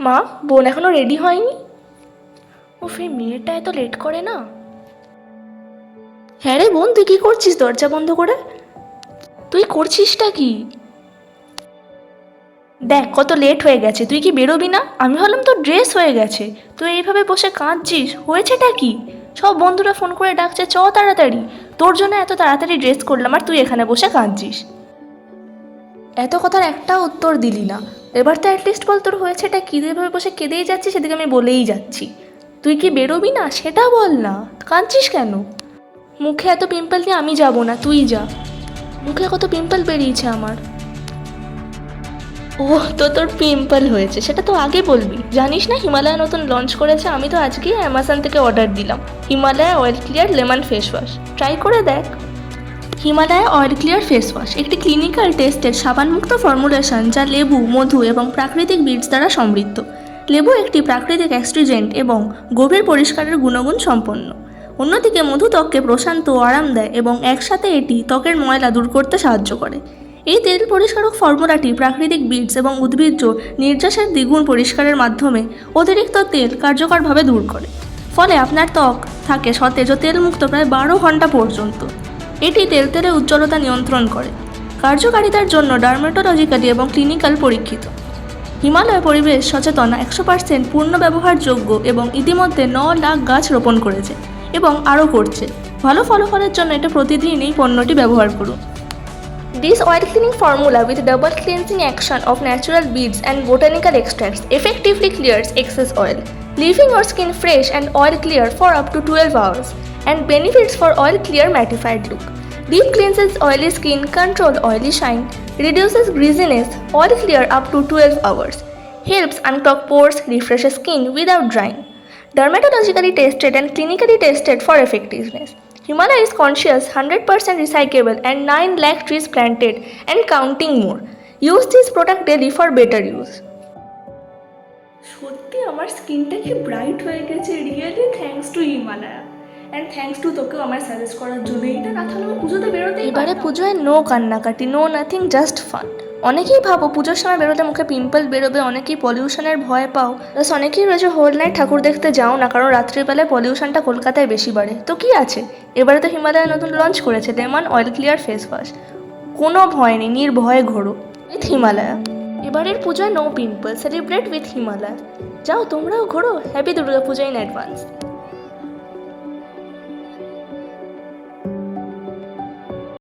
মা, বোন এখনো রেডি হয়নি? ও এই মেয়েটা এত লেট করে না। হ্যাঁ রে বোন, তুই কি করছিস দরজা বন্ধ করে? তুই করছিসটা কি? দেখ কত লেট হয়ে গেছে, তুই কি বেরোবি না? আমি ভাবলাম তোর ড্রেস হয়ে গেছে, তুই এইভাবে বসে কাঁদছিস, হয়েছেটা কি? সব বন্ধুরা ফোন করে ডাকছে চ তাড়াতাড়ি, তোর জন্য এত তাড়াতাড়ি ড্রেস করলাম আর তুই এখানে বসে কাঁদছিস। এত কথার একটা উত্তর দিলি না। এবার তো অ্যাটলিস্ট বল তোর হয়েছেটা কি? তুই এভাবে বসে কেঁদেই যাচ্ছিস, সেদিকে আমি বলেই যাচ্ছি। তুই কি বেরোবি না সেটা বল না, কাঁদছিস কেন? মুখে এত পিম্পল নিয়ে আমি যাব না, তুই যা। মুখে কত পিম্পল বেরিয়েছে আমার। ওহ, তো তোর পিম্পল হয়েছে সেটা তো আগে বলবি। জানিস না হিমালয়া নতুন লঞ্চ করেছে? আমি তো আজকেই অ্যামাজন থেকে অর্ডার দিলাম Himalaya oil clear lemon face wash. Try করে দেখ। Himalaya oil clear face wash একটি ক্লিনিক্যাল টেস্টেড সাবানমুক্ত ফর্মুলেশন যা লেবু, মধু এবং প্রাকৃতিক বিটস দ্বারা সমৃদ্ধ। লেবু একটি প্রাকৃতিক অ্যাস্ট্রিজেন্ট এবং গভীর পরিষ্কারের গুণগুণ সম্পন্ন। অন্যদিকে মধু ত্বককে প্রশান্ত ও আরাম দেয় এবং একসাথে এটি ত্বকের ময়লা দূর করতে সাহায্য করে। এই তেল পরিষ্কারক ফর্মুলাটি প্রাকৃতিক বিটস এবং উদ্ভিজ্জ নির্যাসের দ্বিগুণ পরিষ্কারের মাধ্যমে অতিরিক্ত তেল কার্যকরভাবে দূর করে। ফলে আপনার ত্বক থাকে সতেজ ও তেলমুক্ত প্রায় 12 ঘন্টা পর্যন্ত। এটি তেলতেলে উজ্জ্বলতা নিয়ন্ত্রণ করে। কার্যকারিতার জন্য ডার্মেটোলজিক্যালি এবং ক্লিনিক্যাল পরীক্ষিত। হিমালয় পরিবেশ সচেতন 100% পূর্ণ ব্যবহারযোগ্য এবং ইতিমধ্যে 9 লাখ গাছ রোপণ করেছে এবং আরও করছে। ভালো ফলাফলের জন্য এটা প্রতিদিন এই পণ্যটি ব্যবহার করুন। This oil cleaning formula with double cleansing action of natural beads and botanical extracts effectively clears excess oil, leaving your skin fresh and oil clear for up to 12 hours, and benefits for oil clear mattified look. Deep cleanses oily skin, control oily shine, reduces greasiness, oil clear up to 12 hours, helps unclog pores, refreshes skin without drying. Dermatologically tested and clinically tested for effectiveness. Himalaya is conscious, 100% recyclable and 9 lakh trees planted and counting more. Use this product daily for better use. সত্যি আমার স্কিনটা কি bright হয়ে গেছে, really thanks to Himalaya and thanks to তোকেও আমার suggest করার জন্য। এটা না থাকলে আমি পুজোতে বেরোতে, এবারে পুজোয় নো কান্নাকাটি, নো নাথিং, জাস্ট ফান। অনেকেই ভাবো পুজোর সময় বেরোলে মুখে পিম্পল বেরোবে, অনেকেই পলিউশনের ভয় পাও, প্লাস অনেকেই রয়েছে হোল নাইট ঠাকুর দেখতে যাও না কারণ রাত্রিবেলায় পলিউশনটা কলকাতায় বেশি বাড়ে। তো কি আছে, এবারে তো হিমালয়া নতুন লঞ্চ করেছে lemon oil clear face wash. কোনো ভয় নেই, নির্ভয়ে ঘোরো উইথ হিমালয়া। এবারের পুজোয় no pimple, celebrate with Himalaya. যাও তোমরাও ঘোরো। Happy Durga Puja in advance.